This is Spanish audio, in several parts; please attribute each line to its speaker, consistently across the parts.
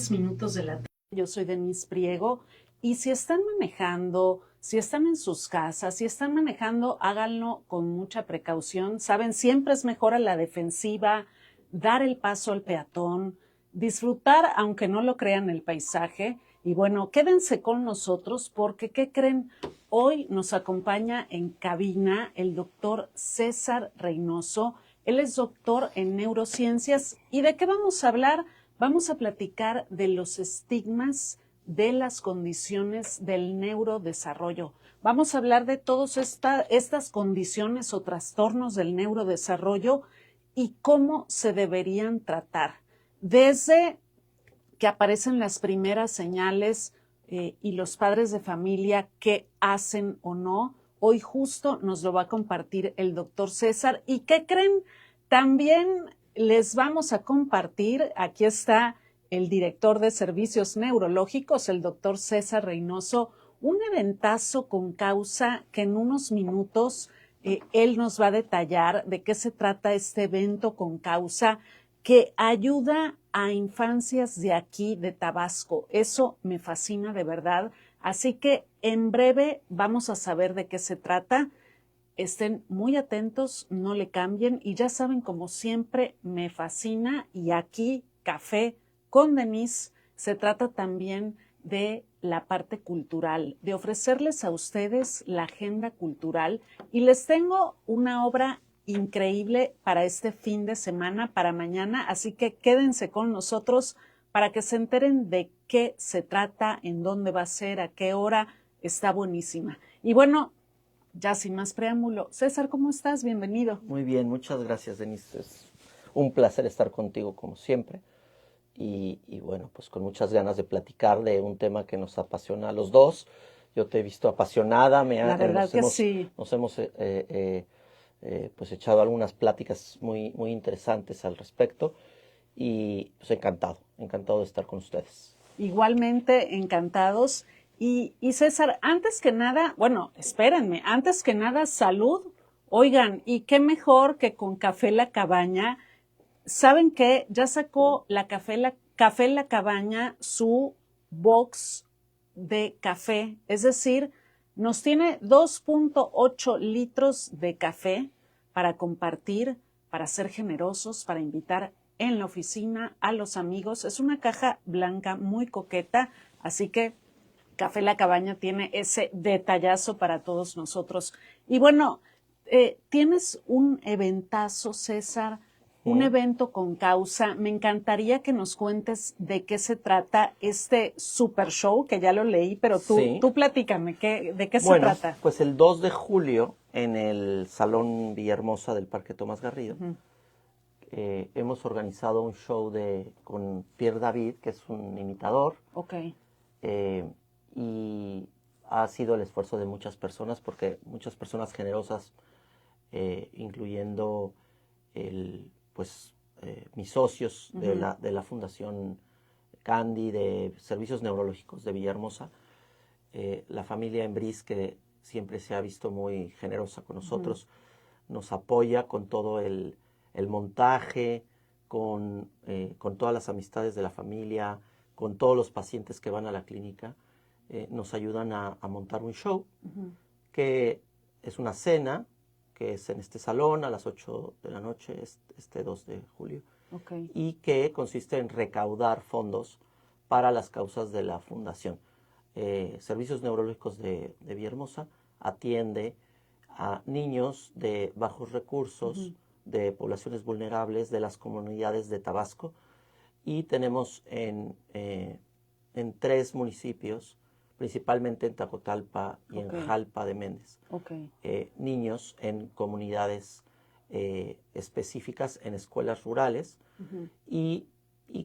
Speaker 1: 10 minutos de la tarde. Yo soy Denise Priego y si están manejando, si están en sus casas, si están manejando, háganlo con mucha precaución. Saben, siempre es mejor a la defensiva, dar el paso al peatón, disfrutar, aunque no lo crean, el paisaje. Y bueno, quédense con nosotros porque, ¿qué creen? Hoy nos acompaña en cabina el doctor César Reynoso. Él es doctor en neurociencias. ¿Y de qué vamos a hablar? Vamos a platicar de los estigmas de las condiciones del neurodesarrollo. Vamos a hablar de todas estas condiciones o trastornos del neurodesarrollo y cómo se deberían tratar. Desde que aparecen las primeras señales y los padres de familia, qué hacen o no. Hoy justo nos lo va a compartir el doctor César. ¿Y qué creen? También les vamos a compartir, aquí está el director de servicios neurológicos, el doctor César Reynoso, un eventazo con causa que en unos minutos él nos va a detallar de qué se trata este evento con causa que ayuda a infancias de aquí, de Tabasco. Eso me fascina de verdad. Así que en breve vamos a saber de qué se trata. Estén muy atentos, no le cambien y ya saben, como siempre, me fascina. Y aquí, Café con Denise, se trata también de la parte cultural, de ofrecerles a ustedes la agenda cultural. Y les tengo una obra increíble para este fin de semana, para mañana, así que quédense con nosotros para que se enteren de qué se trata, en dónde va a ser, a qué hora. Está buenísima. Y bueno, ya sin más preámbulo, César, ¿cómo estás? Bienvenido.
Speaker 2: Muy bien, muchas gracias, Denise. Es un placer estar contigo como siempre. Y bueno, pues con muchas ganas de platicar de un tema que nos apasiona a los dos. Yo te he visto apasionada.
Speaker 1: La verdad que sí.
Speaker 2: Nos hemos pues echado algunas pláticas muy interesantes al respecto. Y pues encantado de estar con ustedes.
Speaker 1: Igualmente encantados. Y César, antes que nada, bueno, espérenme, antes que nada, salud. Oigan, y qué mejor que con Café La Cabaña. ¿Saben qué? Ya sacó Café La Cabaña su box de café, es decir, nos tiene 2.8 litros de café para compartir, para ser generosos, para invitar en la oficina a los amigos. Es una caja blanca muy coqueta, así que Café La Cabaña tiene ese detallazo para todos nosotros. Y bueno, tienes un eventazo, César, un evento con causa. Me encantaría que nos cuentes de qué se trata este super show, que ya lo leí, pero tú platícame, ¿de qué se trata?
Speaker 2: Pues el 2 de julio en el Salón Villahermosa del Parque Tomás Garrido, hemos organizado un show con Pierre David, que es un imitador.
Speaker 1: Okay.
Speaker 2: Y ha sido el esfuerzo de muchas personas, porque muchas personas generosas, incluyendo mis socios de la Fundación Candy, de Servicios Neurológicos de Villahermosa, la familia Embris, que siempre se ha visto muy generosa con nosotros, nos apoya con todo el montaje, con todas las amistades de la familia, con todos los pacientes que van a la clínica. Nos ayudan a montar un show que es una cena, que es en este salón a las 8 de la noche, este 2 de julio,
Speaker 1: Okay.
Speaker 2: y que consiste en recaudar fondos para las causas de la Fundación. Servicios Neurológicos de Villahermosa atiende a niños de bajos recursos, de poblaciones vulnerables, de las comunidades de Tabasco, y tenemos en 3 municipios, principalmente en Tacotalpa y en Jalpa de Méndez, niños en comunidades específicas, en escuelas rurales, y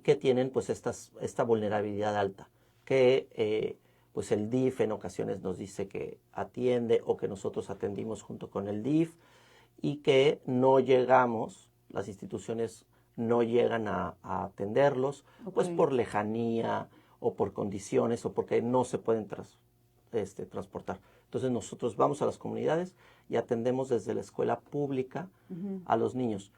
Speaker 2: que tienen pues esta vulnerabilidad alta, que pues el DIF en ocasiones nos dice que atiende, o que nosotros atendimos junto con el DIF, y que no llegamos, las instituciones no llegan a atenderlos, pues por lejanía, o por condiciones, o porque no se pueden transportar. Entonces nosotros vamos a las comunidades y atendemos desde la escuela pública a los niños.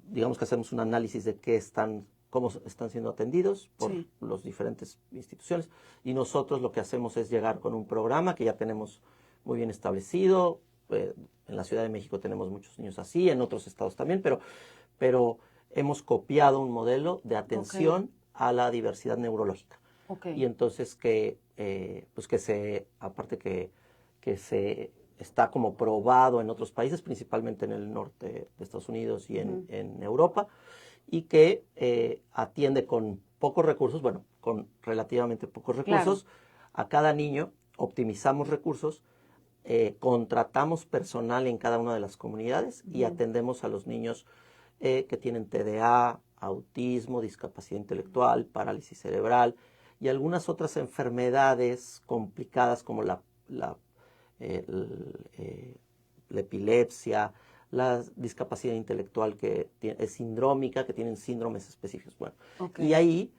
Speaker 2: Digamos que hacemos un análisis de qué están cómo están siendo atendidos por
Speaker 1: Sí.
Speaker 2: las diferentes instituciones. Y nosotros lo que hacemos es llegar con un programa que ya tenemos muy bien establecido. En la Ciudad de México tenemos muchos niños así, en otros estados también, pero hemos copiado un modelo de atención a la diversidad neurológica. Y entonces aparte que se está como probado en otros países, principalmente en el norte de Estados Unidos y en Europa, y que atiende con pocos recursos, bueno, con relativamente pocos recursos, a cada niño, optimizamos recursos, contratamos personal en cada una de las comunidades y atendemos a los niños que tienen TDA, autismo, discapacidad intelectual, parálisis cerebral y algunas otras enfermedades complicadas como la epilepsia, la discapacidad intelectual que es sindrómica, que tienen síndromes específicos. Bueno, y ahí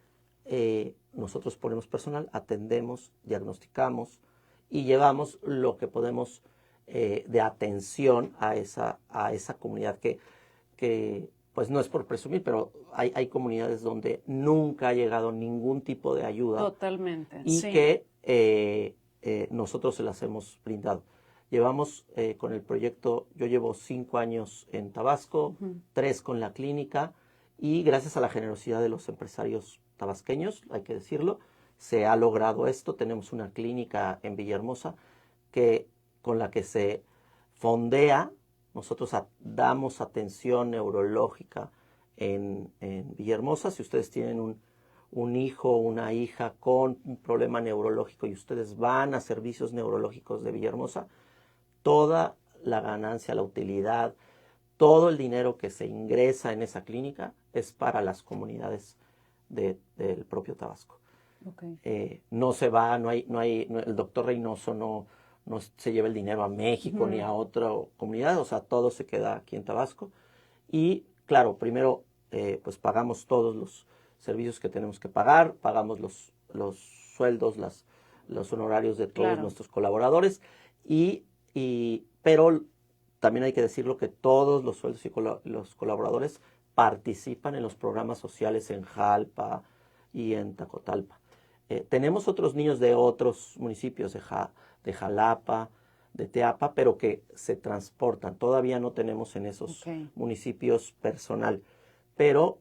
Speaker 2: nosotros ponemos personal, atendemos, diagnosticamos y llevamos lo que podemos de atención a esa comunidad que pues no es por presumir, pero hay comunidades donde nunca ha llegado ningún tipo de ayuda.
Speaker 1: Totalmente.
Speaker 2: Y que nosotros se las hemos brindado. Llevamos con el proyecto, yo llevo 5 años en Tabasco, 3 con la clínica, y gracias a la generosidad de los empresarios tabasqueños, hay que decirlo, se ha logrado esto. Tenemos una clínica en Villahermosa con la que se fondea. Nosotros damos atención neurológica en Villahermosa. Si ustedes tienen un hijo o una hija con un problema neurológico y ustedes van a servicios neurológicos de Villahermosa, toda la ganancia, la utilidad, todo el dinero que se ingresa en esa clínica es para las comunidades del propio Tabasco. No se va, el doctor Reynoso no se lleva el dinero a México ni a otra comunidad, o sea, todo se queda aquí en Tabasco. Y claro, primero pues pagamos todos los servicios que tenemos que pagar, pagamos los sueldos, los honorarios de todos nuestros colaboradores, pero también hay que decirlo que todos los sueldos y los colaboradores participan en los programas sociales en Jalpa y en Tacotalpa. Tenemos otros niños de otros municipios, de Jalapa, de Teapa, pero que se transportan. Todavía no tenemos en esos municipios personal, pero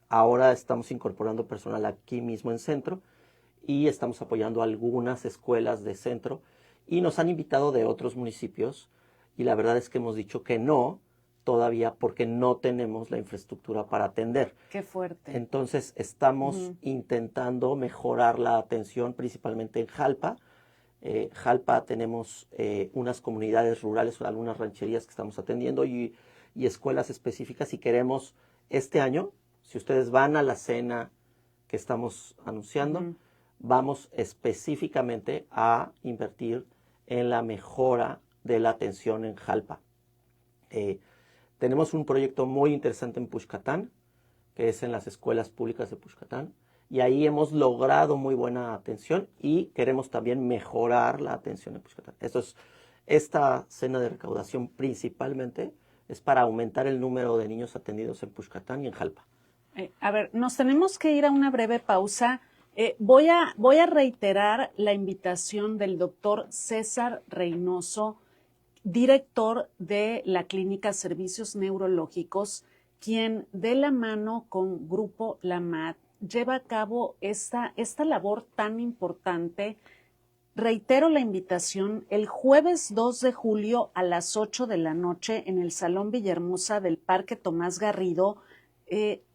Speaker 2: ahora estamos incorporando personal aquí mismo en centro y estamos apoyando algunas escuelas de centro y nos han invitado de otros municipios y la verdad es que hemos dicho que no todavía porque no tenemos la infraestructura para atender.
Speaker 1: Qué fuerte.
Speaker 2: Entonces estamos intentando mejorar la atención principalmente en Jalpa. Jalpa tenemos unas comunidades rurales, algunas rancherías que estamos atendiendo y escuelas específicas y queremos este año, si ustedes van a la cena que estamos anunciando, vamos específicamente a invertir en la mejora de la atención en Jalpa. Tenemos un proyecto muy interesante en Puxcatán, que es en las escuelas públicas de Puxcatán, y ahí hemos logrado muy buena atención y queremos también mejorar la atención en Puxcatán. Esta cena de recaudación principalmente es para aumentar el número de niños atendidos en Puxcatán y en Jalpa.
Speaker 1: A ver, nos tenemos que ir a una breve pausa. Voy a reiterar la invitación del doctor César Reynoso, director de la Clínica Servicios Neurológicos, quien de la mano con Grupo LAMAT lleva a cabo esta labor tan importante. Reitero la invitación el jueves 2 de julio a las 8 de la noche en el Salón Villahermosa del Parque Tomás Garrido.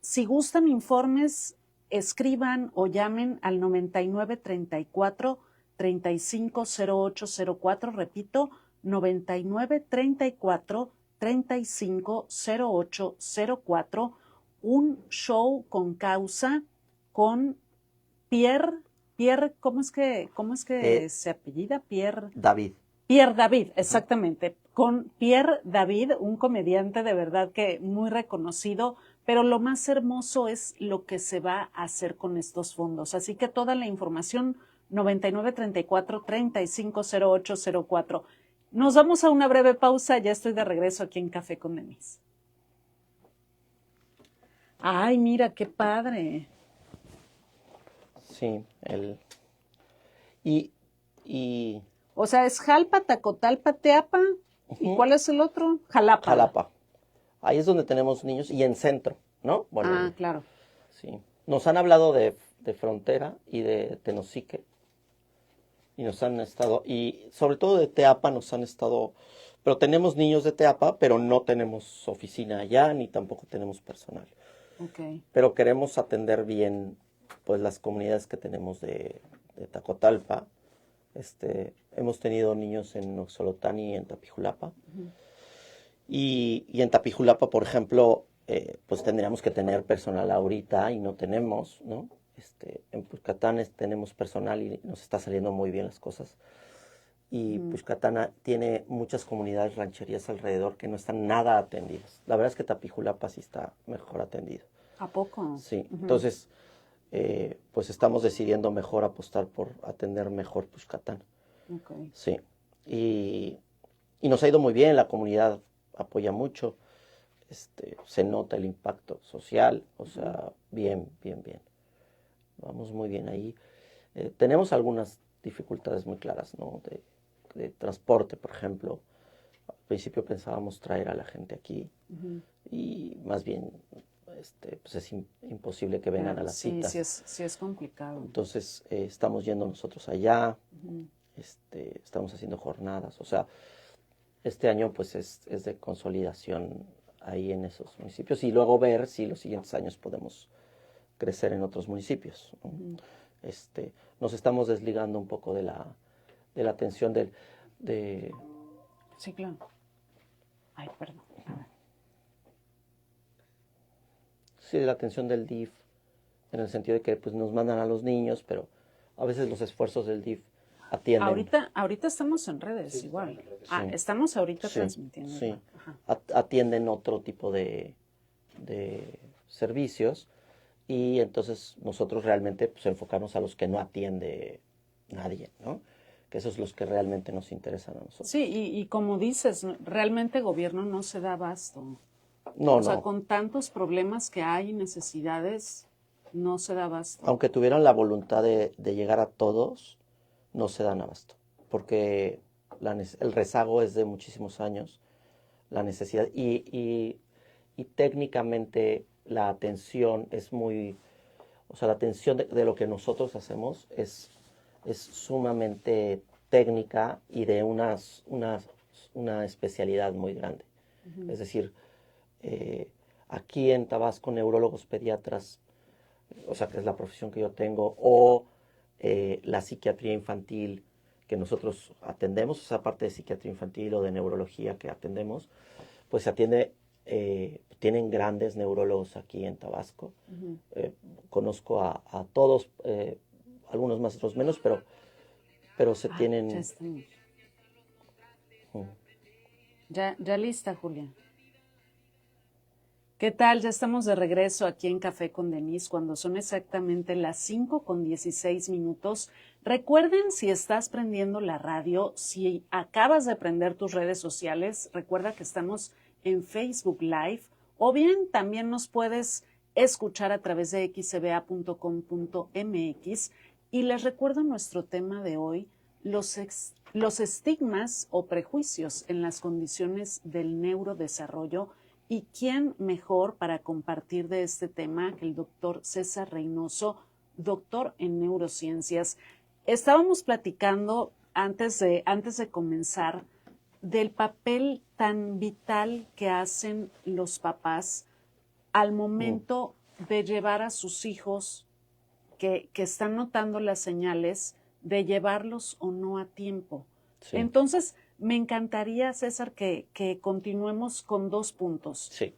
Speaker 1: Si gustan informes, escriban o llamen al 9934-350804, repito, 9934-350804, un show con causa con Pierre, ¿cómo es que se apellida? Pierre
Speaker 2: David,
Speaker 1: exactamente, con Pierre David, un comediante de verdad que muy reconocido, pero lo más hermoso es lo que se va a hacer con estos fondos. Así que toda la información, 9934-350804. Nos vamos a una breve pausa, ya estoy de regreso aquí en Café con Denise. Ay, mira, qué padre.
Speaker 2: Sí, y, y
Speaker 1: O sea, es Jalpa, Tacotalpa, Teapa. ¿Y
Speaker 2: ujú,
Speaker 1: cuál es el otro? Jalapa.
Speaker 2: Jalapa. Ahí es donde tenemos niños y en centro, ¿no? Bueno,
Speaker 1: Ah, claro.
Speaker 2: sí. Nos han hablado de Frontera y de Tenosique y nos han estado, y sobre todo de Teapa nos han estado, pero tenemos niños de Teapa, pero no tenemos oficina allá ni tampoco tenemos personal.
Speaker 1: Ok.
Speaker 2: Pero queremos atender bien pues las comunidades que tenemos de Tacotalpa. Hemos tenido niños en Oxolotán y en Tapijulapa. Y en Tapijulapa, por ejemplo, pues tendríamos que tener personal ahorita y no tenemos, ¿no? En Puxcatán tenemos personal y nos está saliendo muy bien las cosas. Y Puxcatán tiene muchas comunidades rancherías alrededor que no están nada atendidas. La verdad es que Tapijulapa sí está mejor atendido.
Speaker 1: ¿A poco?
Speaker 2: Sí, entonces, pues estamos decidiendo mejor apostar por atender mejor Puxcatán.
Speaker 1: Ok.
Speaker 2: Sí, y, y nos ha ido muy bien, la comunidad apoya mucho, se nota el impacto social, o sea, bien, bien, bien. Vamos muy bien ahí. Tenemos algunas dificultades muy claras, ¿no? De transporte, por ejemplo. Al principio pensábamos traer a la gente aquí y más bien pues es imposible que vengan a las
Speaker 1: Sí,
Speaker 2: citas.
Speaker 1: sí es complicado.
Speaker 2: Entonces estamos yendo nosotros allá, estamos haciendo jornadas. O sea, este año pues es de consolidación ahí en esos municipios y luego ver si los siguientes años podemos crecer en otros municipios, ¿no? Nos estamos desligando un poco de la atención de,
Speaker 1: Sí, claro. Ay, perdón.
Speaker 2: sí, de la atención del DIF, en el sentido de que pues, nos mandan a los niños, pero a veces los esfuerzos del DIF atienden.
Speaker 1: Ahorita estamos en redes igual. Ah,
Speaker 2: Sí,
Speaker 1: estamos ahorita
Speaker 2: sí,
Speaker 1: transmitiendo
Speaker 2: sí.
Speaker 1: igual. Ajá.
Speaker 2: Atienden otro tipo de servicios y entonces nosotros realmente pues, enfocamos a los que no atiende nadie, ¿no? Que esos son los que realmente nos interesan a nosotros.
Speaker 1: Sí, y como dices, realmente gobierno no se da abasto.
Speaker 2: No,
Speaker 1: O sea,
Speaker 2: no.
Speaker 1: con tantos problemas que hay y necesidades, no se da abasto.
Speaker 2: Aunque tuvieran la voluntad de llegar a todos, no se dan abasto. Porque el rezago es de muchísimos años, la necesidad. Y técnicamente la atención es muy. O sea, la atención de lo que nosotros hacemos es sumamente técnica y de una especialidad muy grande. Es decir, eh, aquí en Tabasco, neurólogos pediatras, o sea, que es la profesión que yo tengo, o la psiquiatría infantil que nosotros atendemos, o sea, parte de psiquiatría infantil o de neurología que atendemos, pues se atiende, tienen grandes neurólogos aquí en Tabasco. Conozco a todos, algunos más, otros menos, pero se
Speaker 1: Ah, ya
Speaker 2: tienen.
Speaker 1: estamos.
Speaker 2: Mm.
Speaker 1: Ya lista, Julia. ¿Qué tal? Ya estamos de regreso aquí en Café con Denise cuando son exactamente las 5:16. Recuerden, si estás prendiendo la radio, si acabas de prender tus redes sociales, recuerda que estamos en Facebook Live o bien también nos puedes escuchar a través de xcba.com.mx y les recuerdo nuestro tema de hoy, los estigmas o prejuicios en las condiciones del neurodesarrollo. ¿Y quién mejor para compartir de este tema que el doctor César Reynoso, doctor en neurociencias? Estábamos platicando antes de comenzar del papel tan vital que hacen los papás al momento de llevar a sus hijos que están notando las señales, de llevarlos o no a tiempo.
Speaker 2: Sí.
Speaker 1: Entonces, me encantaría, César, que continuemos con 2 puntos.
Speaker 2: Sí.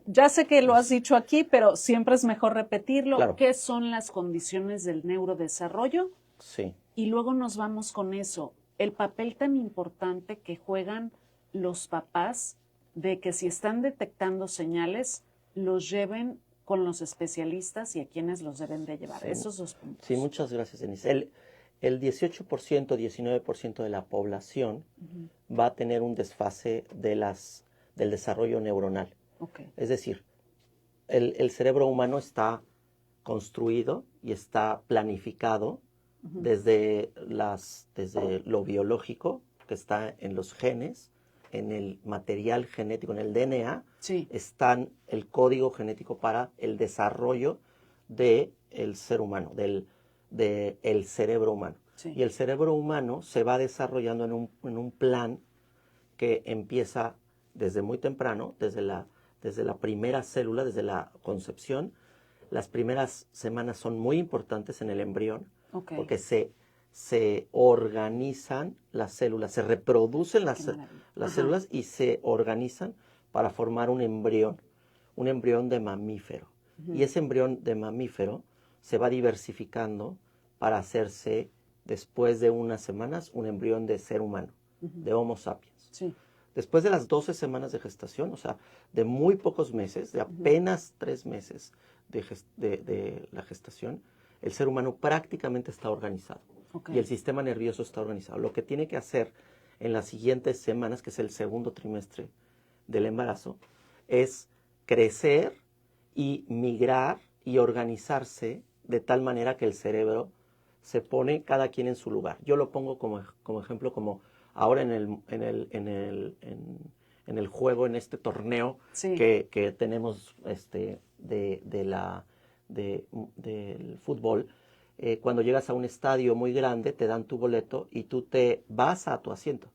Speaker 1: Ya sé que lo has dicho aquí, pero siempre es mejor repetirlo.
Speaker 2: Claro.
Speaker 1: ¿Qué son las condiciones del neurodesarrollo?
Speaker 2: Sí.
Speaker 1: Y luego nos vamos con eso. El papel tan importante que juegan los papás de que si están detectando señales, los lleven con los especialistas y a quienes los deben de llevar.
Speaker 2: Sí.
Speaker 1: Esos 2 puntos.
Speaker 2: Sí, muchas gracias, Denise. El 18%, 19% de la población va a tener un desfase del desarrollo neuronal.
Speaker 1: Okay.
Speaker 2: Es decir, el cerebro humano está construido y está planificado desde lo biológico, que está en los genes, en el material genético, en el DNA,
Speaker 1: Sí.
Speaker 2: están el código genético para el desarrollo del ser humano, del cerebro humano.
Speaker 1: Sí.
Speaker 2: Y el cerebro humano se va desarrollando en un plan que empieza desde muy temprano, desde la primera célula, desde la concepción. Las primeras semanas son muy importantes en el embrión,
Speaker 1: Ok.
Speaker 2: porque se organizan las células, se reproducen las
Speaker 1: Ajá.
Speaker 2: células y se organizan para formar un embrión de mamífero. Y ese embrión de mamífero se va diversificando para hacerse, después de unas semanas, un embrión de ser humano, de Homo sapiens.
Speaker 1: Sí.
Speaker 2: Después de las 12 semanas de gestación, o sea, de muy pocos meses, de apenas 3 meses de la gestación, el ser humano prácticamente está organizado.
Speaker 1: Ok.
Speaker 2: Y el sistema nervioso está organizado. Lo que tiene que hacer en las siguientes semanas, que es el segundo trimestre del embarazo, es crecer y migrar y organizarse de tal manera que el cerebro se pone cada quien en su lugar. Yo lo pongo como ejemplo, como ahora en el juego, en este torneo
Speaker 1: Sí.
Speaker 2: que tenemos del fútbol. Cuando llegas a un estadio muy grande, te dan tu boleto y tú te vas a tu asiento.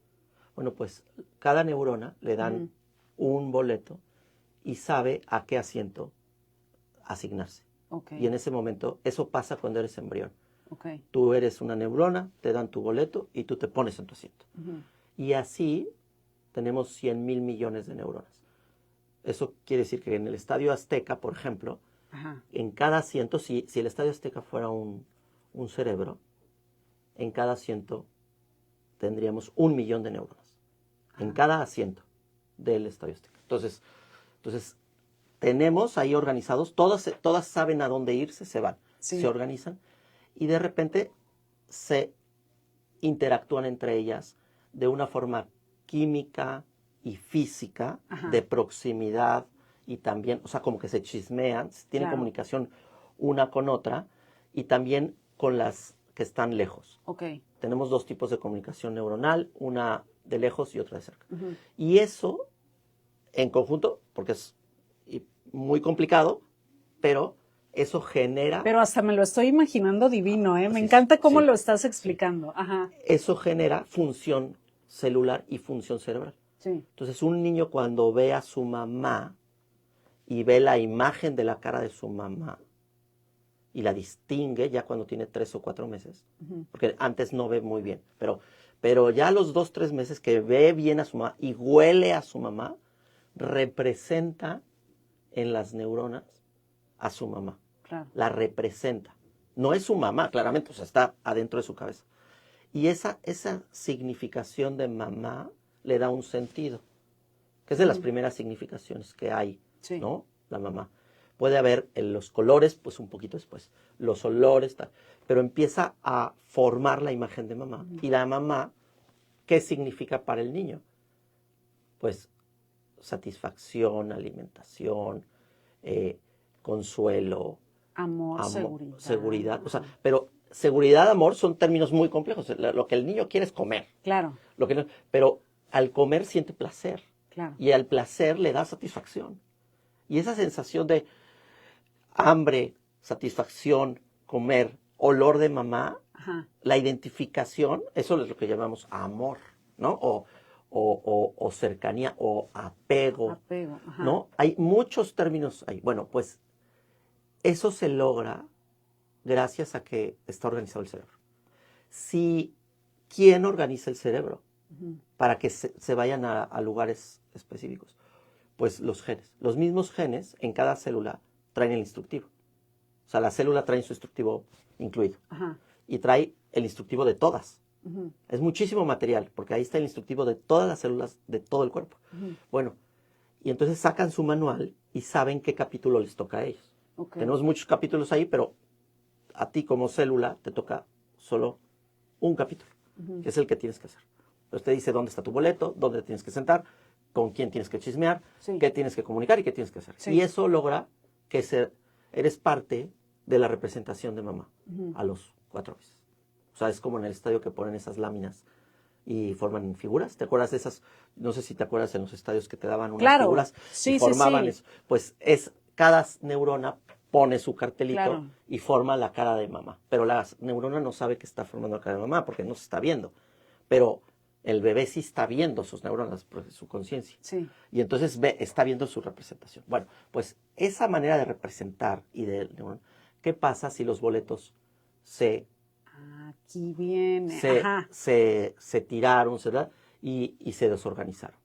Speaker 2: Bueno, pues cada neurona le dan un boleto y sabe a qué asiento asignarse.
Speaker 1: Ok.
Speaker 2: Y en ese momento, eso pasa cuando eres embrión.
Speaker 1: Ok.
Speaker 2: Tú eres una neurona, te dan tu boleto y tú te pones en tu asiento. Y así tenemos 100,000 millones de neuronas. Eso quiere decir que en el Estadio Azteca, por ejemplo,
Speaker 1: Ajá.
Speaker 2: en cada asiento, si el Estadio Azteca fuera un cerebro, en cada asiento tendríamos 1,000,000 de neuronas. En cada asiento del Estadio Azteca. Entonces tenemos ahí organizados, todas saben a dónde irse, se van,
Speaker 1: Sí.
Speaker 2: se organizan y de repente se interactúan entre ellas de una forma química y física, de proximidad y también, o sea, como que se chismean, tienen
Speaker 1: Claro.
Speaker 2: comunicación una con otra y también con las que están lejos.
Speaker 1: Ok.
Speaker 2: Tenemos 2 tipos de comunicación neuronal, una de lejos y otra de cerca. Y eso, en conjunto, porque es muy complicado, pero eso genera...
Speaker 1: Pero hasta me lo estoy imaginando divino, ¿eh? Me
Speaker 2: Sí,
Speaker 1: encanta cómo
Speaker 2: sí.
Speaker 1: lo estás explicando. Ajá.
Speaker 2: Eso genera función celular y función cerebral.
Speaker 1: Sí.
Speaker 2: Entonces, un niño cuando ve a su mamá y ve la imagen de la cara de su mamá y la distingue ya cuando tiene 3 o 4 meses, porque antes no ve muy bien, pero ya a los 2, 3 meses que ve bien a su mamá y huele a su mamá, representa en las neuronas a su mamá.
Speaker 1: Claro.
Speaker 2: La representa. No es su mamá, claramente, o sea, está adentro de su cabeza. Y esa significación de mamá le da un sentido, que es de las primeras significaciones que hay,
Speaker 1: Sí.
Speaker 2: ¿no? La mamá. Puede haber los colores, pues un poquito después, los olores, tal, pero empieza a formar la imagen de mamá. Y la mamá, ¿qué significa para el niño? Pues satisfacción, alimentación, consuelo,
Speaker 1: Amor, seguridad.
Speaker 2: seguridad. O sea, pero seguridad, amor son términos muy complejos. Lo que el niño quiere es comer.
Speaker 1: Claro.
Speaker 2: Pero al comer siente placer.
Speaker 1: Claro.
Speaker 2: Y al placer le da satisfacción. Y esa sensación de hambre, satisfacción, comer, olor de mamá, la identificación, eso es lo que llamamos amor, ¿no? O cercanía, o apego.
Speaker 1: Apego,
Speaker 2: ¿no? Hay muchos términos ahí. Bueno, pues eso se logra gracias a que está organizado el cerebro. ¿Quién organiza el cerebro para que se vayan a lugares específicos? Pues los genes. Los mismos genes en cada célula traen el instructivo. O sea, la célula trae su instructivo incluido. Y trae el instructivo de todas. Es muchísimo material, porque ahí está el instructivo de todas las células de todo el cuerpo. Bueno, y entonces sacan su manual y saben qué capítulo les toca a ellos. Tenemos muchos capítulos ahí, pero a ti como célula te toca solo un capítulo, que es el que tienes que hacer. Entonces te dice dónde está tu boleto, dónde te tienes que sentar, con quién tienes que chismear, qué tienes que comunicar y qué tienes que hacer. Y eso logra eres parte de la representación de mamá a los 4 meses. O sea, es como en el estadio que ponen esas láminas y forman figuras. ¿Te acuerdas de esas? No sé si te acuerdas en los estadios que te daban unas
Speaker 1: Claro,
Speaker 2: figuras
Speaker 1: sí,
Speaker 2: y formaban
Speaker 1: sí.
Speaker 2: eso. Pues cada neurona pone su cartelito
Speaker 1: Claro.
Speaker 2: y forma la cara de mamá. Pero la neurona no sabe que está formando la cara de mamá porque no se está viendo. Pero el bebé sí está viendo sus neuronas, su conciencia.
Speaker 1: Sí.
Speaker 2: Y entonces está viendo su representación. Bueno, pues esa manera de representar y de neurona, ¿qué pasa si los boletos
Speaker 1: Aquí viene. Ajá.
Speaker 2: se tiraron y se desorganizaron?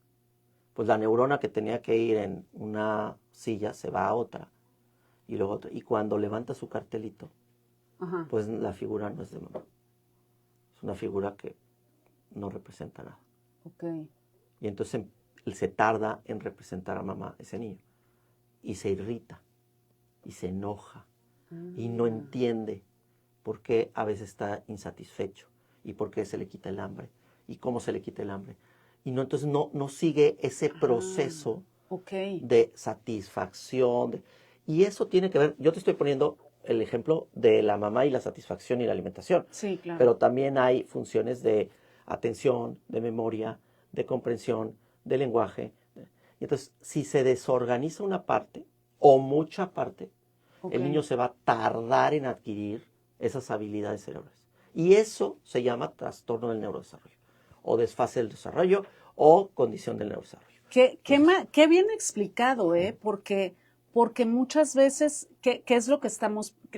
Speaker 2: Pues la neurona que tenía que ir en una silla se va a otra y luego otra. Y cuando levanta su cartelito,
Speaker 1: Ajá.
Speaker 2: pues la figura no es de mamá. Es una figura que no representa nada.
Speaker 1: Ok.
Speaker 2: Y entonces se tarda en representar a mamá ese niño. Y se irrita. Y se enoja. Y no entiende por qué a veces está insatisfecho. Y por qué se le quita el hambre. Y cómo se le quita el hambre. Y no, entonces no sigue ese proceso de satisfacción. Y eso tiene que ver, yo te estoy poniendo el ejemplo de la mamá y la satisfacción y la alimentación.
Speaker 1: Sí, claro.
Speaker 2: Pero también hay funciones de atención, de memoria, de comprensión, de lenguaje. Y entonces, si se desorganiza una parte o mucha parte, el niño se va a tardar en adquirir esas habilidades cerebrales. Y eso se llama trastorno del neurodesarrollo, o desfase del desarrollo, o condición del neurodesarrollo.
Speaker 1: Qué bien explicado, porque muchas veces, ¿qué es lo que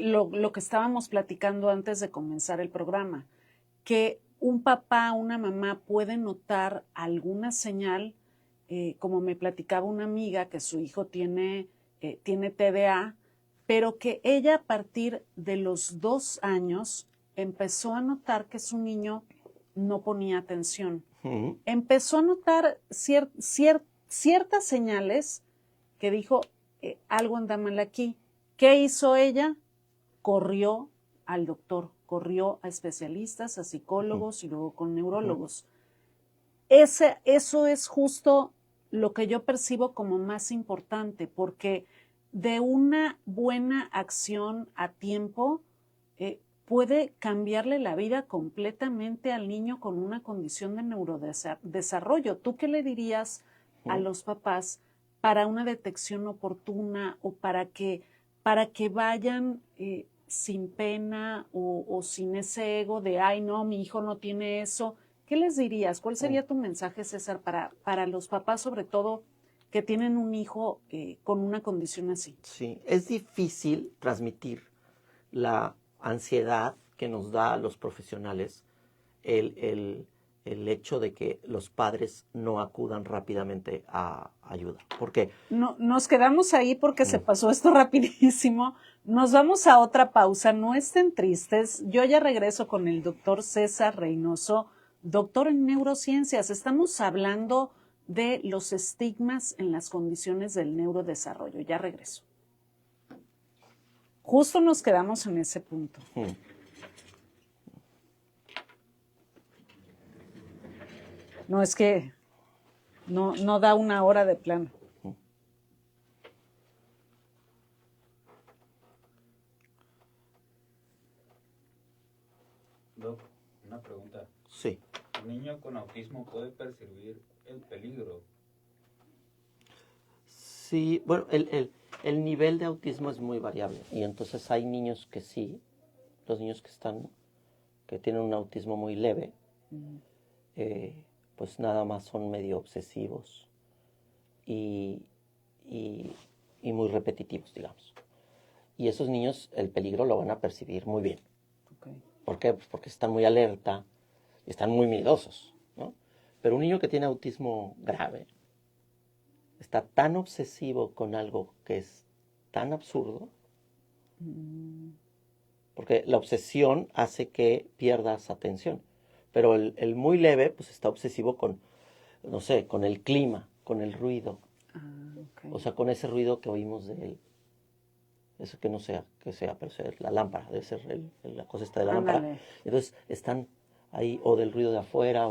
Speaker 1: lo que estábamos platicando antes de comenzar el programa? Que un papá, una mamá puede notar alguna señal, como me platicaba una amiga que su hijo tiene TDA, pero que ella a partir de los 2 años empezó a notar que su niño no ponía atención. Empezó a notar ciertas señales que dijo, algo anda mal aquí. ¿Qué hizo ella? Corrió al doctor, corrió a especialistas, a psicólogos y luego con neurólogos. Eso es justo lo que yo percibo como más importante, porque de una buena acción a tiempo puede cambiarle la vida completamente al niño con una condición de neurodesarrollo. ¿Tú qué le dirías a los papás para una detección oportuna o para que vayan sin pena o sin ese ego de, ay, no, mi hijo no tiene eso? ¿Qué les dirías? ¿Cuál sería tu mensaje, César, para los papás, sobre todo, que tienen un hijo con una condición así?
Speaker 2: Sí, es difícil transmitir la ansiedad que nos da a los profesionales el hecho de que los padres no acudan rápidamente a ayuda. ¿Por qué?
Speaker 1: No, nos quedamos ahí porque se pasó esto rapidísimo. Nos vamos a otra pausa. No estén tristes. Yo ya regreso con el doctor César Reynoso, doctor en neurociencias. Estamos hablando de los estigmas en las condiciones del neurodesarrollo. Ya regreso. Justo nos quedamos en ese punto. No, es que no da una hora de plano.
Speaker 3: Doc, una pregunta.
Speaker 2: Sí.
Speaker 3: ¿Un niño con autismo puede percibir el peligro?
Speaker 2: Sí, bueno, el nivel de autismo es muy variable y entonces hay niños que sí, los niños que tienen un autismo muy leve, pues nada más son medio obsesivos y muy repetitivos, digamos. Y esos niños el peligro lo van a percibir muy bien.
Speaker 1: Okay.
Speaker 2: ¿Por qué? Pues porque están muy alerta y están muy miedosos, ¿no? Pero un niño que tiene autismo grave está tan obsesivo con algo que es tan absurdo, porque la obsesión hace que pierdas atención. Pero el muy leve, pues está obsesivo con, no sé, con el clima, con el ruido.
Speaker 1: Okay.
Speaker 2: O sea, con ese ruido que oímos de él. Eso que no sea, pero sea la lámpara, debe ser la cosa esta de la lámpara. Entonces están ahí, o del ruido de afuera,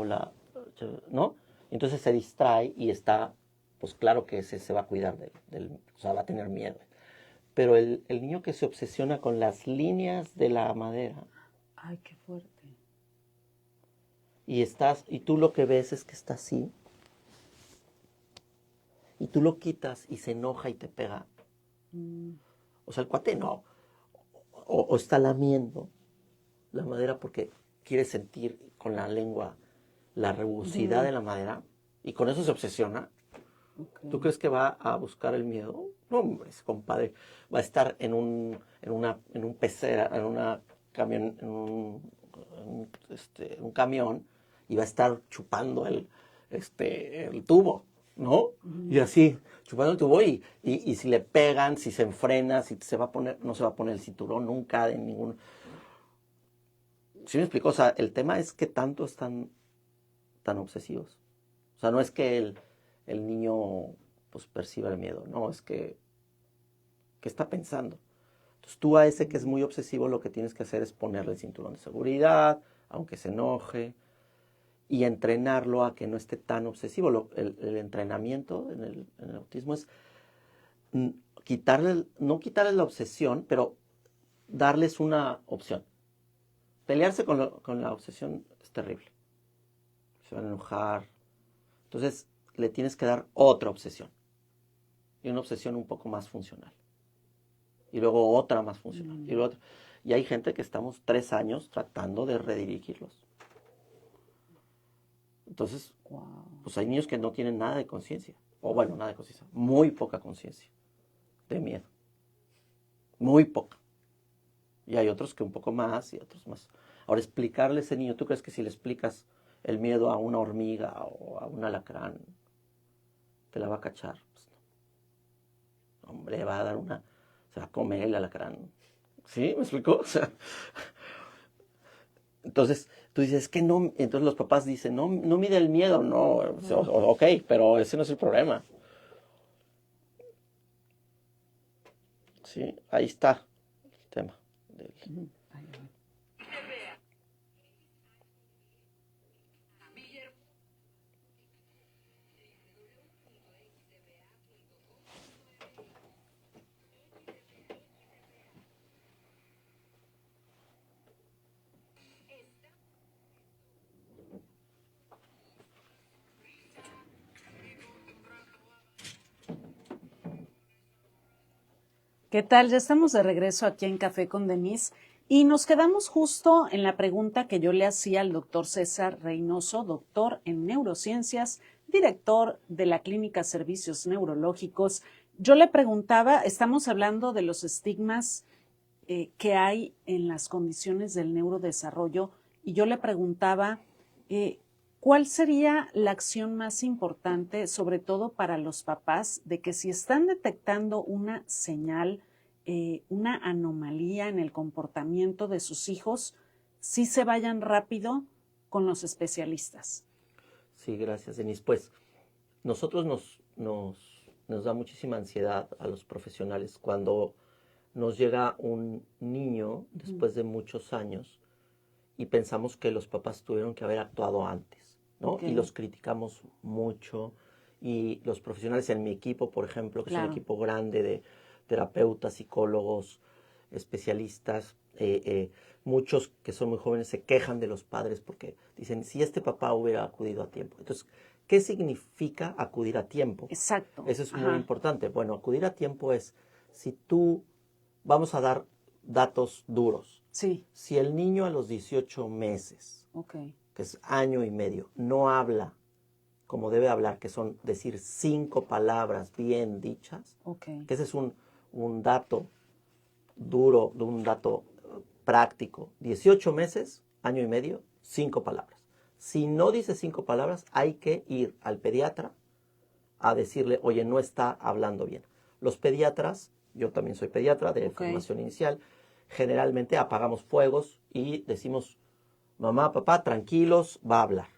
Speaker 2: ¿no? Entonces se distrae y está, pues claro que ese se va a cuidar o sea, va a tener miedo. Pero el niño que se obsesiona con las líneas de la madera
Speaker 1: Ay, qué fuerte.
Speaker 2: y tú lo que ves es que está así, y tú lo quitas y se enoja y te pega. O sea, el cuate no. O está lamiendo la madera porque quiere sentir con la lengua la rugosidad de la madera y con eso se obsesiona.
Speaker 1: Okay.
Speaker 2: ¿Tú crees que va a buscar el miedo? No, hombre, ese compadre va a estar en un pecera, en un camión y va a estar chupando el tubo, ¿no? Y así, chupando el tubo y si le pegan, si se enfrena, si se va a poner, no se va a poner el cinturón nunca de ningún... ¿Sí me explico? O sea, el tema es que tanto están tan obsesivos. O sea, no es que el niño pues perciba el miedo, no, es que está pensando. Entonces tú a ese que es muy obsesivo lo que tienes que hacer es ponerle el cinturón de seguridad, aunque se enoje, y entrenarlo a que no esté tan obsesivo. El entrenamiento en el autismo es no quitarle la obsesión, pero darles una opción. Pelearse con la obsesión es terrible. Se van a enojar. Entonces le tienes que dar otra obsesión. Y una obsesión un poco más funcional. Y luego otra más funcional. Y luego otra. Y hay gente que estamos 3 años tratando de redirigirlos. Entonces, pues hay niños que no tienen nada de conciencia. O bueno, nada de conciencia. Muy poca conciencia de miedo. Muy poca. Y hay otros que un poco más y otros más. Ahora, explicarle a ese niño, ¿tú crees que si le explicas el miedo a una hormiga o a un alacrán, te la va a cachar? Pues no. Hombre, va a dar se va a comer el alacrán. ¿Sí? ¿Me explicó? O sea, entonces tú dices, es que no, entonces los papás dicen, no mide el miedo, no, ok, pero ese no es el problema. Sí, ahí está el tema.
Speaker 1: ¿Qué tal? Ya estamos de regreso aquí en Café con Denise y nos quedamos justo en la pregunta que yo le hacía al doctor César Reynoso, doctor en neurociencias, director de la Clínica Servicios Neurológicos. Yo le preguntaba, estamos hablando de los estigmas que hay en las condiciones del neurodesarrollo y yo le preguntaba, ¿cuál sería la acción más importante, sobre todo para los papás, de que si están detectando una señal, una anomalía en el comportamiento de sus hijos, sí se vayan rápido con los especialistas?
Speaker 2: Sí, gracias, Denise. Pues nosotros nos da muchísima ansiedad a los profesionales cuando nos llega un niño después de muchos años y pensamos que los papás tuvieron que haber actuado antes, ¿no?
Speaker 1: Okay.
Speaker 2: Y los criticamos mucho. Y los profesionales en mi equipo, por ejemplo, que es un equipo grande de terapeutas, psicólogos, especialistas, muchos que son muy jóvenes se quejan de los padres porque dicen, si este papá hubiera acudido a tiempo. Entonces, ¿qué significa acudir a tiempo?
Speaker 1: Exacto.
Speaker 2: Eso es muy importante. Bueno, acudir a tiempo es, vamos a dar datos duros.
Speaker 1: Sí.
Speaker 2: Si el niño a los 18 meses, que es año y medio, no habla como debe hablar, que son decir 5 palabras bien dichas, que ese es un dato duro, un dato práctico. 18 meses, año y medio, 5 palabras. Si no dice 5 palabras, hay que ir al pediatra a decirle, oye, no está hablando bien. Los pediatras, yo también soy pediatra de formación inicial, generalmente apagamos fuegos y decimos, mamá, papá, tranquilos, va a hablar.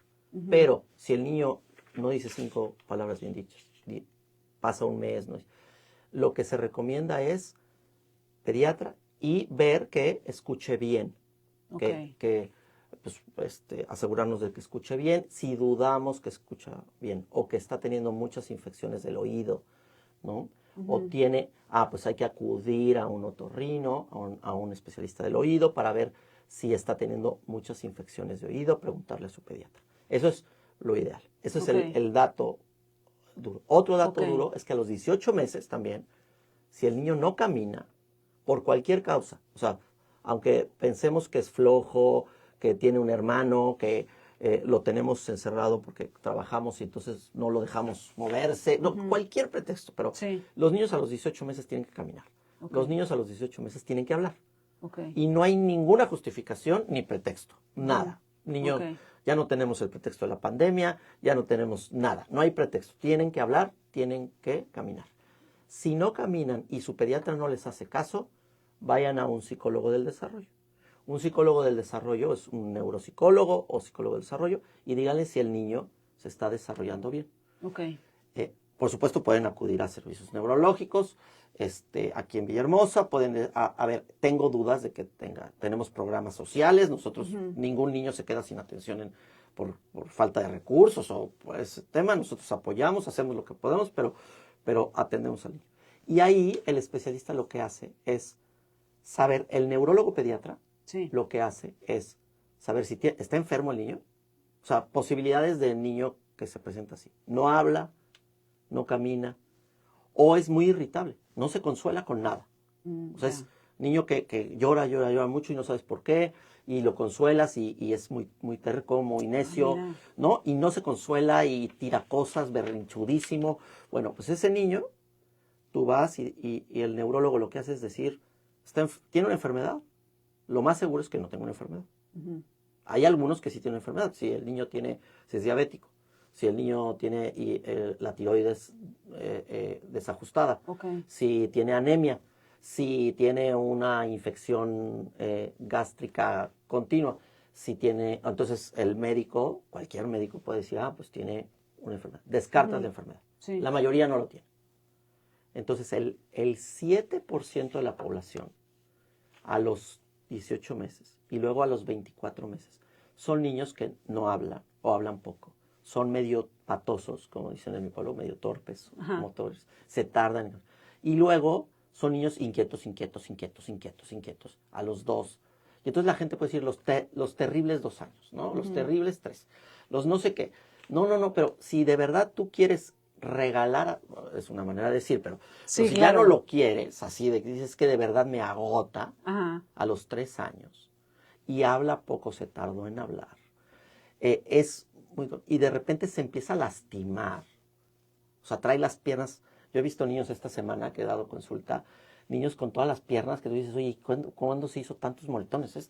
Speaker 2: Pero si el niño no dice 5 palabras bien dichas, pasa un mes, lo que se recomienda es pediatra y ver que escuche bien, que pues, asegurarnos de que escuche bien. Si dudamos que escucha bien o que está teniendo muchas infecciones del oído, ¿no? o tiene, pues hay que acudir a un otorrino, a un especialista del oído para ver si está teniendo muchas infecciones de oído, preguntarle a su pediatra. Eso es lo ideal. Eso es el dato duro. Otro dato duro es que a los 18 meses también, si el niño no camina, por cualquier causa, o sea, aunque pensemos que es flojo, que tiene un hermano, que lo tenemos encerrado porque trabajamos y entonces no lo dejamos moverse, no, cualquier pretexto, pero los niños a los 18 meses tienen que caminar. Los niños a los 18 meses tienen que hablar. Y no hay ninguna justificación ni pretexto, nada. Niños, ya no tenemos el pretexto de la pandemia, ya no tenemos nada, no hay pretexto. Tienen que hablar, tienen que caminar. Si no caminan y su pediatra no les hace caso, vayan a un psicólogo del desarrollo. Un psicólogo del desarrollo es un neuropsicólogo o psicólogo del desarrollo y díganle si el niño se está desarrollando bien. Por supuesto pueden acudir a servicios neurológicos. Aquí en Villahermosa pueden, a ver, tengo dudas de que tenemos programas sociales. Nosotros, ningún niño se queda sin atención por falta de recursos o por ese tema. Nosotros apoyamos, hacemos lo que podemos, pero atendemos al niño. Y ahí el especialista lo que hace es saber, el neurólogo pediatra lo que hace es saber si está enfermo el niño. O sea, posibilidades del niño que se presenta así. No habla, no camina, o es muy irritable, no se consuela con nada. O sea, es niño que llora mucho y no sabes por qué, y lo consuelas y es muy, muy terco, muy necio, ¿no? Y no se consuela y tira cosas, berrinchudísimo. Bueno, pues ese niño, tú vas y el neurólogo lo que hace es decir, ¿tiene una enfermedad? Lo más seguro es que no tenga una enfermedad. Hay algunos que sí tienen una enfermedad, si el niño si es diabético, si el niño tiene la tiroides desajustada, si tiene anemia, si tiene una infección gástrica continua, entonces el médico, cualquier médico puede decir, pues tiene una enfermedad. Descartas la enfermedad. La mayoría no lo tiene. Entonces el 7% de la población a los 18 meses y luego a los 24 meses son niños que no hablan o hablan poco. Son medio patosos, como dicen en mi pueblo, medio torpes, motores, se tardan. Y luego son niños inquietos, a los 2. Y entonces la gente puede decir los terribles 2 años, ¿no? Los terribles 3, los no sé qué. No, pero si de verdad tú quieres regalar, es una manera de decir, pero si ya no lo quieres, así de que dices que de verdad me agota, a los 3 años, y habla poco, se tardó en hablar, y de repente se empieza a lastimar, o sea, trae las piernas. Yo he visto niños esta semana que he dado consulta, niños con todas las piernas que tú dices, oye, ¿cuándo se hizo tantos moretones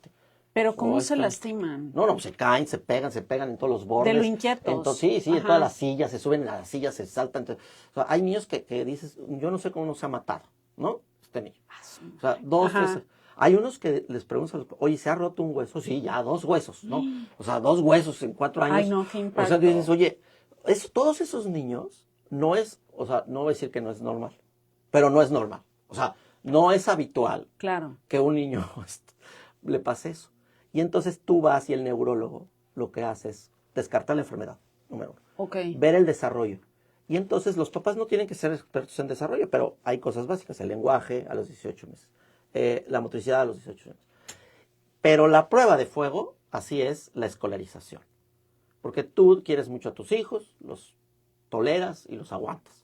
Speaker 1: Pero ¿cómo se lastiman?
Speaker 2: No, se caen, se pegan en todos los bordes.
Speaker 1: De lo inquietos.
Speaker 2: Entonces, en todas las sillas, se suben a las sillas, se saltan. Entonces, o sea, hay niños que dices, yo no sé cómo no se ha matado, ¿no? Este niño. O sea, 2, 3. Hay unos que les preguntan, oye, ¿se ha roto un hueso? Sí, ya, 2 huesos, ¿no? O sea, 2 huesos en 4 años.
Speaker 1: Ay, no, qué impacto.
Speaker 2: O sea, tú dices, oye, todos esos niños no es, o sea, no voy a decir que no es normal, pero no es normal. O sea, no es habitual que un niño le pase eso. Y entonces tú vas y el neurólogo lo que hace es descartar la enfermedad, número 1. Ver el desarrollo. Y entonces los papás no tienen que ser expertos en desarrollo, pero hay cosas básicas, el lenguaje a los 18 meses, la motricidad a los 18 meses. Pero la prueba de fuego, así es la escolarización. Porque tú quieres mucho a tus hijos, los toleras y los aguantas.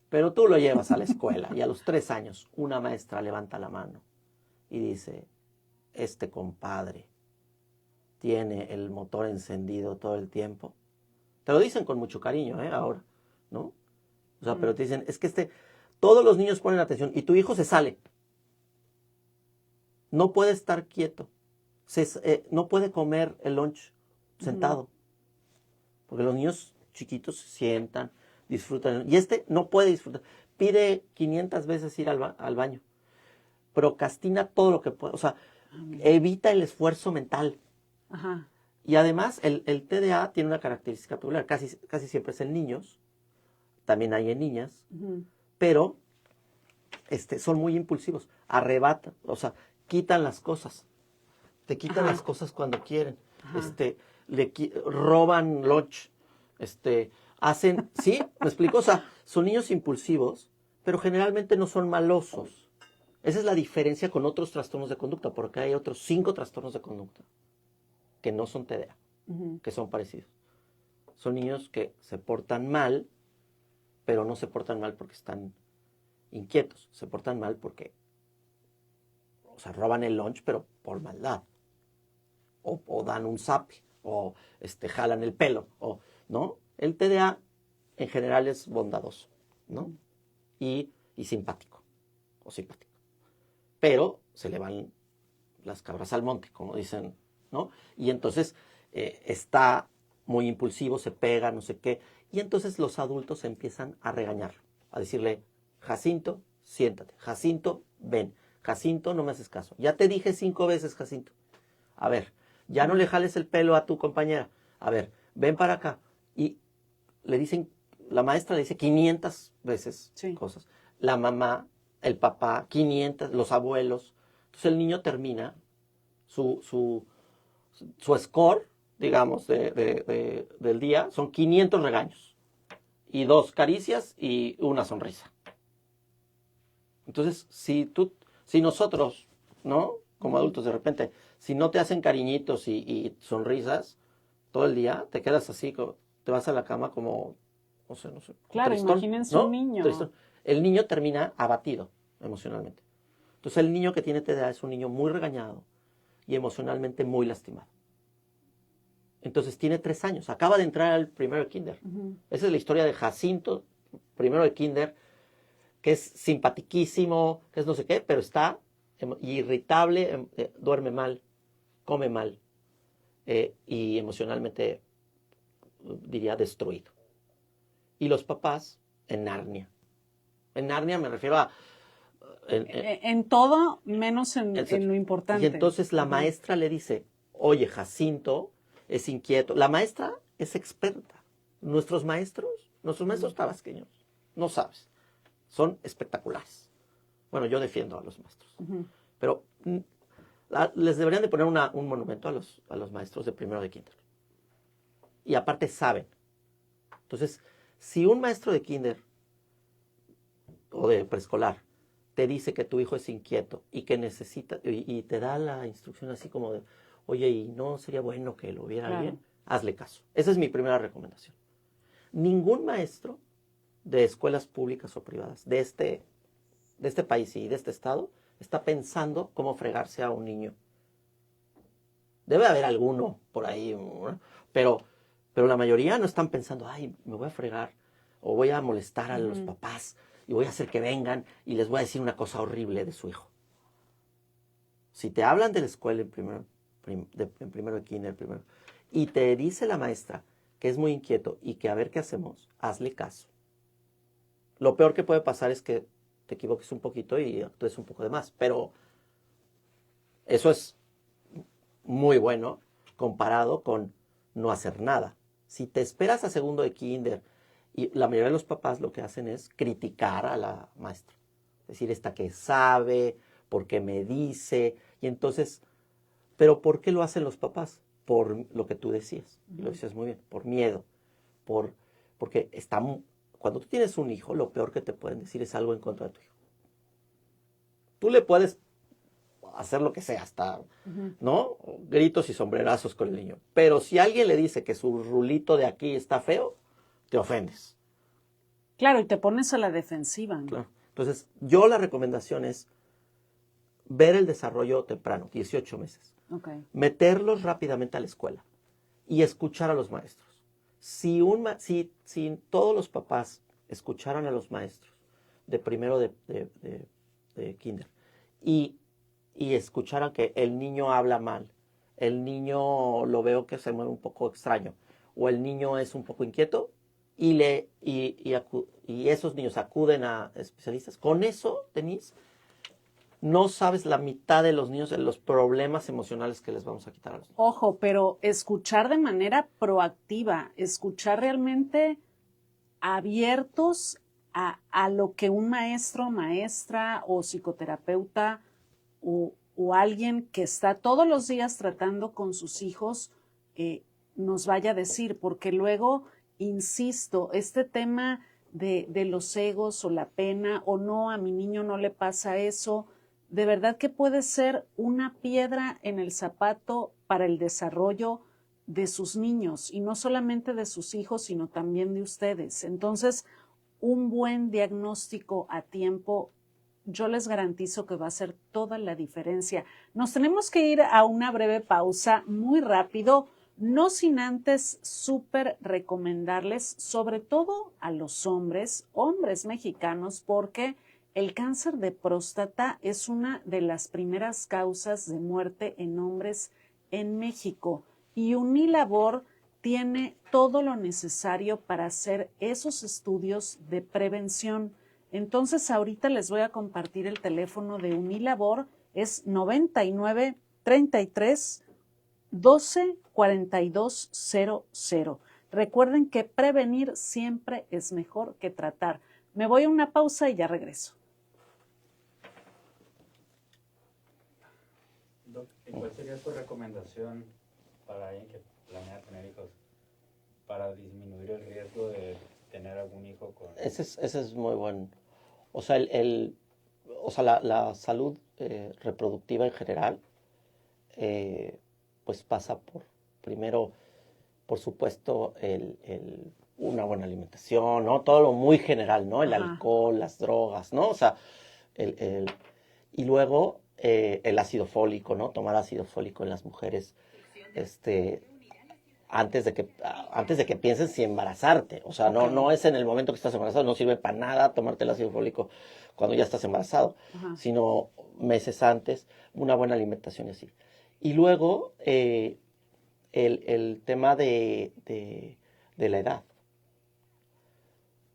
Speaker 2: Pero tú lo llevas a la escuela y a los 3 años una maestra levanta la mano y dice, este compadre tiene el motor encendido todo el tiempo. Te lo dicen con mucho cariño, ahora, ¿no? O sea, pero te dicen, es que todos los niños ponen atención y tu hijo se sale. No puede estar quieto. No puede comer el lunch sentado. Porque los niños chiquitos se sientan, disfrutan. Y no puede disfrutar. Pide 500 veces ir al baño. Procrastina todo lo que puede. O sea, evita el esfuerzo mental. Y además el TDA tiene una característica peculiar, casi siempre es en niños, también hay en niñas, pero son muy impulsivos, arrebatan, o sea, quitan las cosas, te quitan las cosas cuando quieren, roban lunch, hacen, ¿sí? ¿Me explico? O sea, son niños impulsivos, pero generalmente no son malosos. Esa es la diferencia con otros trastornos de conducta, porque hay otros 5 trastornos de conducta que no son TDA, que son parecidos. Son niños que se portan mal, pero no se portan mal porque están inquietos. Se portan mal porque, o sea, roban el lunch, pero por maldad. O dan un zape, o jalan el pelo, ¿no? El TDA en general es bondadoso, ¿no? Y simpático, o simpático. Pero se le van las cabras al monte, como dicen, ¿no? Y entonces está muy impulsivo, se pega, no sé qué. Y entonces los adultos empiezan a regañarlo, a decirle, Jacinto, siéntate. Jacinto, ven. Jacinto, no me haces caso. Ya te dije 5 veces, Jacinto. A ver, ya no le jales el pelo a tu compañera. A ver, ven para acá. Y le dicen, la maestra le dice 500 veces cosas. La mamá, el papá, 500, los abuelos. Entonces el niño termina su score, digamos, del día, son 500 regaños. Y 2 caricias y una sonrisa. Entonces, si nosotros, ¿no? Como adultos, de repente, si no te hacen cariñitos y sonrisas todo el día, te quedas así, te vas a la cama como, no sé.
Speaker 1: Claro,
Speaker 2: tristón,
Speaker 1: imagínense
Speaker 2: ¿no?
Speaker 1: un niño.
Speaker 2: Tristón. El niño termina abatido emocionalmente. Entonces, el niño que tiene TDA es un niño muy regañado y emocionalmente muy lastimado. Entonces, tiene 3 años, acaba de entrar al primero de kinder. Esa es la historia de Jacinto, primero de kinder, que es simpatiquísimo, que es no sé qué, pero está irritable, duerme mal, come mal y emocionalmente, diría, destruido. Y los papás en Narnia. En Narnia me refiero a...
Speaker 1: En todo, menos en lo importante.
Speaker 2: Y entonces la maestra le dice, oye, Jacinto es inquieto. La maestra es experta. Nuestros maestros tabasqueños, no sabes, son espectaculares. Bueno, yo defiendo a los maestros. Pero les deberían de poner un monumento a los maestros de primero de kinder. Y aparte saben. Entonces, si un maestro de kinder o de preescolar te dice que tu hijo es inquieto y que necesita, y te da la instrucción así como de, oye, ¿y no sería bueno que lo viera alguien? Hazle caso. Esa es mi primera recomendación. Ningún maestro de escuelas públicas o privadas de este país y de este estado está pensando cómo fregarse a un niño. Debe haber alguno por ahí, ¿no? pero la mayoría no están pensando, ay, me voy a fregar o voy a molestar a los papás y voy a hacer que vengan y les voy a decir una cosa horrible de su hijo. Si te hablan de la escuela en primero de kinder, y te dice la maestra que es muy inquieto y que a ver qué hacemos, hazle caso. Lo peor que puede pasar es que te equivoques un poquito y actúes un poco de más, pero eso es muy bueno comparado con no hacer nada. Si te esperas a segundo de kinder, y la mayoría de los papás lo que hacen es criticar a la maestra. Es decir, esta que sabe, porque me dice, y entonces, ¿pero por qué lo hacen los papás? Por lo que tú decías, y lo decías muy bien, por miedo, porque cuando tú tienes un hijo, lo peor que te pueden decir es algo en contra de tu hijo. Tú le puedes hacer lo que sea, hasta, ¿no? Gritos y sombrerazos con el niño. Pero si alguien le dice que su rulito de aquí está feo, te ofendes.
Speaker 1: Claro, y te pones a la defensiva, ¿no?
Speaker 2: Claro. Entonces, yo la recomendación es ver el desarrollo temprano, 18 meses. Meterlos rápidamente a la escuela y escuchar a los maestros. Si todos los papás escucharan a los maestros de primero de kinder y escucharan que el niño habla mal, el niño lo veo que se mueve un poco extraño, o el niño es un poco inquieto, y esos niños acuden a especialistas, con eso, Denise, no sabes la mitad de los niños de los problemas emocionales que les vamos a quitar a los niños.
Speaker 1: Ojo, pero escuchar de manera proactiva, escuchar realmente abiertos a lo que un maestro, maestra o psicoterapeuta o alguien que está todos los días tratando con sus hijos nos vaya a decir, porque luego, insisto, este tema de los egos o la pena, o no, a mi niño no le pasa eso, de verdad que puede ser una piedra en el zapato para el desarrollo de sus niños, y no solamente de sus hijos, sino también de ustedes. Entonces, un buen diagnóstico a tiempo, yo les garantizo que va a hacer toda la diferencia. Nos tenemos que ir a una breve pausa muy rápido, no sin antes súper recomendarles, sobre todo a los hombres mexicanos, porque el cáncer de próstata es una de las primeras causas de muerte en hombres en México, y Unilabor tiene todo lo necesario para hacer esos estudios de prevención. Entonces, ahorita les voy a compartir el teléfono de Unilabor, es 99 33 12 42 00. Recuerden que prevenir siempre es mejor que tratar. Me voy a una pausa y ya regreso.
Speaker 3: Doc, ¿y cuál sería tu recomendación para alguien que planea tener hijos para disminuir el riesgo de tener algún hijo con...
Speaker 2: Ese es muy bueno. O sea, la salud reproductiva en general, pues pasa primero, por supuesto, una buena alimentación, ¿no? Todo lo muy general, ¿no? El alcohol, las drogas, ¿no? O sea, y luego el ácido fólico, ¿no? Tomar ácido fólico en las mujeres, antes de que pienses si embarazarte. O sea, no es en el momento que estás embarazado, no sirve para nada tomarte el ácido fólico cuando ya estás embarazado, sino meses antes, una buena alimentación y así. Y luego, el tema de la edad.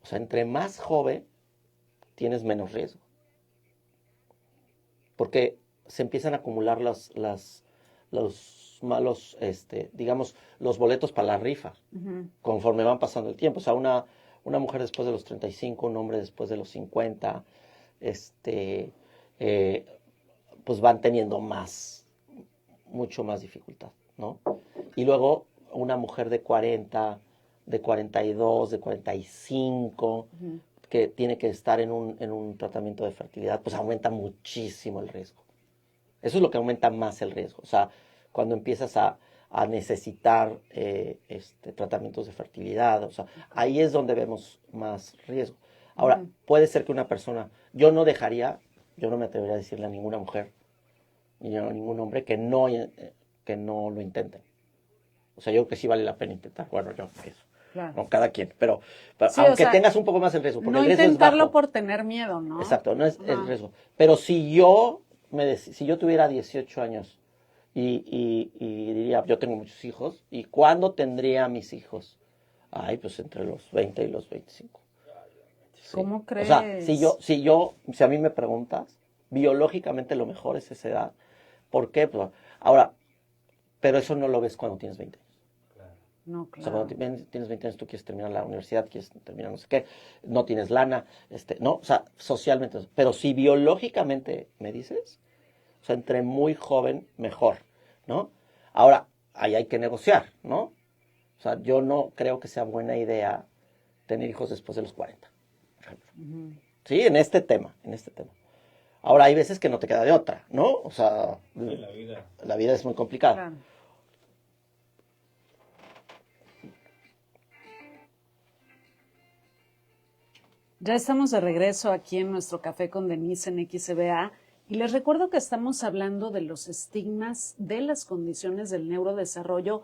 Speaker 2: O sea, entre más joven, tienes menos riesgo. Porque se empiezan a acumular los malos, digamos, los boletos para la rifa, conforme van pasando el tiempo. O sea, una mujer después de los 35, un hombre después de los 50, pues van teniendo mucho más dificultad, ¿no? Y luego una mujer de 40, de 42, de 45, que tiene que estar en un tratamiento de fertilidad, pues aumenta muchísimo el riesgo. Eso es lo que aumenta más el riesgo. O sea, cuando empiezas a necesitar tratamientos de fertilidad, o sea, ahí es donde vemos más riesgo. Ahora, puede ser que una persona, yo no me atrevería a decirle a ninguna mujer, ni a ningún hombre que no lo intenten. O sea, yo creo que sí vale la pena intentar. Bueno, yo eso. Claro. No, cada quien, pero sí, aunque tengas un poco más el riesgo, porque
Speaker 1: no
Speaker 2: el riesgo
Speaker 1: intentarlo
Speaker 2: es bajo.
Speaker 1: Por tener miedo, ¿no?
Speaker 2: Exacto, no es el riesgo. Pero si yo tuviera 18 años y diría, yo tengo muchos hijos, ¿y cuándo tendría mis hijos? Ay, pues entre los 20 y los 25. Sí.
Speaker 1: ¿Cómo crees?
Speaker 2: O sea, si a mí me preguntas, biológicamente lo mejor es esa edad. ¿Por qué? Pues, ahora, pero eso no lo ves cuando tienes 20 años.
Speaker 1: No, claro.
Speaker 2: O sea, cuando tienes 20 años, tú quieres terminar la universidad, quieres terminar no sé qué, no tienes lana, no, o sea, socialmente. Pero si biológicamente me dices, o sea, entre muy joven, mejor, ¿no? Ahora, ahí hay que negociar, ¿no? O sea, yo no creo que sea buena idea tener hijos después de los 40, por ejemplo. Sí, en este tema. Ahora, hay veces que no te queda de otra, ¿no? O sea, la vida es muy complicada. Claro.
Speaker 1: Ya estamos de regreso aquí en nuestro Café con Denise en XBA, y les recuerdo que estamos hablando de los estigmas de las condiciones del neurodesarrollo,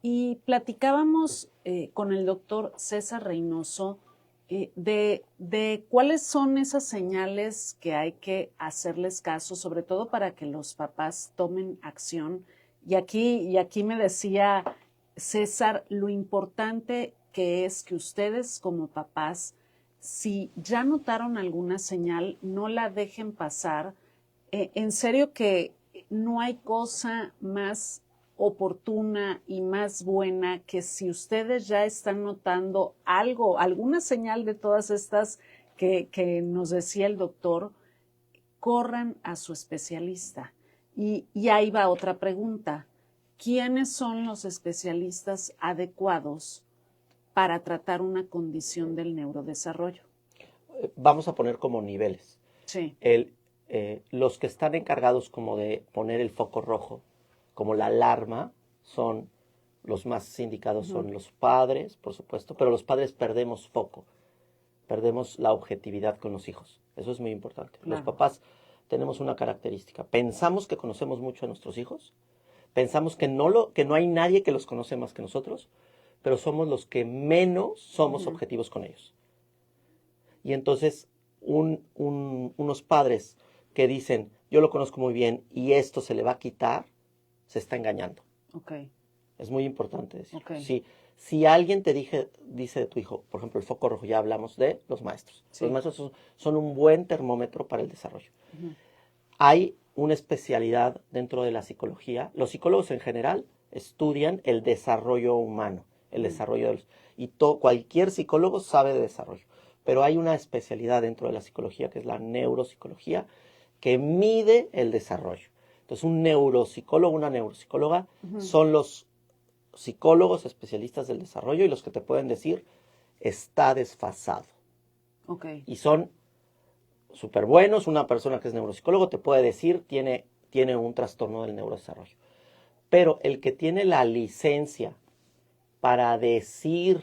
Speaker 1: y platicábamos con el doctor César Reynoso de cuáles son esas señales que hay que hacerles caso, sobre todo para que los papás tomen acción. Y aquí me decía César lo importante que es que ustedes como papás, si ya notaron alguna señal, no la dejen pasar. En serio que no hay cosa más oportuna y más buena que si ustedes ya están notando alguna señal de todas estas que nos decía el doctor, corran a su especialista. Y ahí va otra pregunta. ¿Quiénes son los especialistas adecuados para tratar una condición del neurodesarrollo?
Speaker 2: Vamos a poner como niveles.
Speaker 1: Sí.
Speaker 2: Los que están encargados como de poner el foco rojo, como la alarma, son los más indicados, son los padres, por supuesto, pero los padres perdemos foco, perdemos la objetividad con los hijos. Eso es muy importante.
Speaker 1: Claro.
Speaker 2: Los papás tenemos una característica. Pensamos que conocemos mucho a nuestros hijos, pensamos que no hay nadie que los conoce más que nosotros, pero somos los que menos somos objetivos con ellos. Y entonces unos padres que dicen, yo lo conozco muy bien y esto se le va a quitar, se está engañando.
Speaker 1: Okay.
Speaker 2: Es muy importante decirlo.
Speaker 1: Okay.
Speaker 2: Si alguien te dice de tu hijo, por ejemplo, el foco rojo, ya hablamos de los maestros. Sí. Los maestros son un buen termómetro para el desarrollo. Hay una especialidad dentro de la psicología. Los psicólogos en general estudian el desarrollo humano, el desarrollo de los... Y cualquier psicólogo sabe de desarrollo. Pero hay una especialidad dentro de la psicología que es la neuropsicología, que mide el desarrollo. Entonces, un neuropsicólogo, una neuropsicóloga son los psicólogos especialistas del desarrollo y los que te pueden decir, está desfasado.
Speaker 1: Okay.
Speaker 2: Y son súper buenos. Una persona que es neuropsicólogo te puede decir, tiene un trastorno del neurodesarrollo. Pero el que tiene la licencia para decir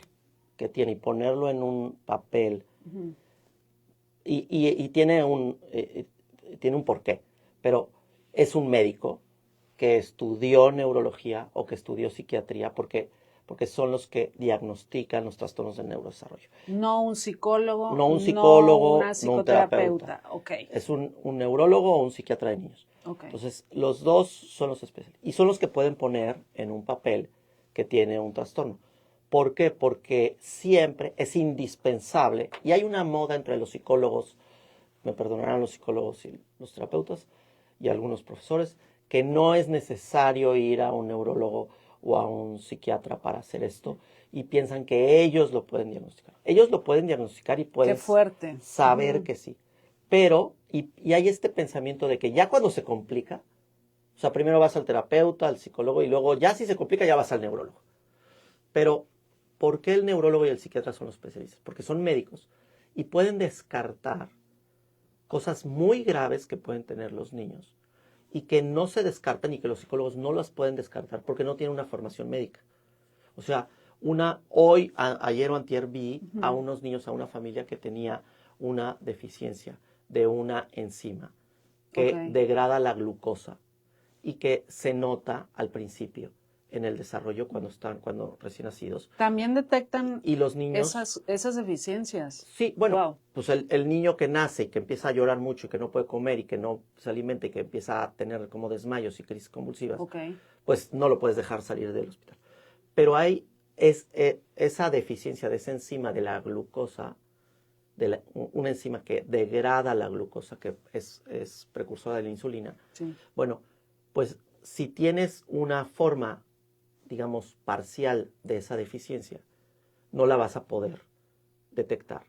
Speaker 2: que tiene y ponerlo en un papel y tiene un porqué, pero es un médico que estudió neurología o que estudió psiquiatría porque son los que diagnostican los trastornos del neurodesarrollo.
Speaker 1: No un psicólogo,
Speaker 2: no una
Speaker 1: psicoterapeuta.
Speaker 2: no un terapeuta.
Speaker 1: Okay.
Speaker 2: Es un neurólogo o un psiquiatra de niños.
Speaker 1: Okay.
Speaker 2: Entonces, los dos son los especialistas. Y son los que pueden poner en un papel que tiene un trastorno. ¿Por qué? Porque siempre es indispensable, y hay una moda entre los psicólogos, me perdonarán los psicólogos y los terapeutas y algunos profesores, que no es necesario ir a un neurólogo o a un psiquiatra para hacer esto, y piensan que ellos lo pueden diagnosticar. Ellos lo pueden diagnosticar y pueden saber que sí. Pero, y hay este pensamiento de que ya cuando se complica, o sea, primero vas al terapeuta, al psicólogo, y luego ya si se complica ya vas al neurólogo. Pero, ¿por qué el neurólogo y el psiquiatra son los especialistas? Porque son médicos y pueden descartar cosas muy graves que pueden tener los niños y que no se descartan y que los psicólogos no las pueden descartar porque no tienen una formación médica. O sea, ayer o antier vi a unos niños, a una familia que tenía una deficiencia de una enzima que degrada la glucosa y que se nota al principio en el desarrollo cuando recién nacidos.
Speaker 1: También detectan
Speaker 2: y los niños,
Speaker 1: esas deficiencias.
Speaker 2: Sí, bueno, pues el niño que nace y que empieza a llorar mucho y que no puede comer y que no se alimenta y que empieza a tener como desmayos y crisis convulsivas, pues no lo puedes dejar salir del hospital. Pero hay esa deficiencia de esa enzima de la glucosa, una enzima que degrada la glucosa, que es precursora de la insulina.
Speaker 1: Sí.
Speaker 2: Bueno, pues si tienes una forma, digamos, parcial de esa deficiencia, no la vas a poder detectar.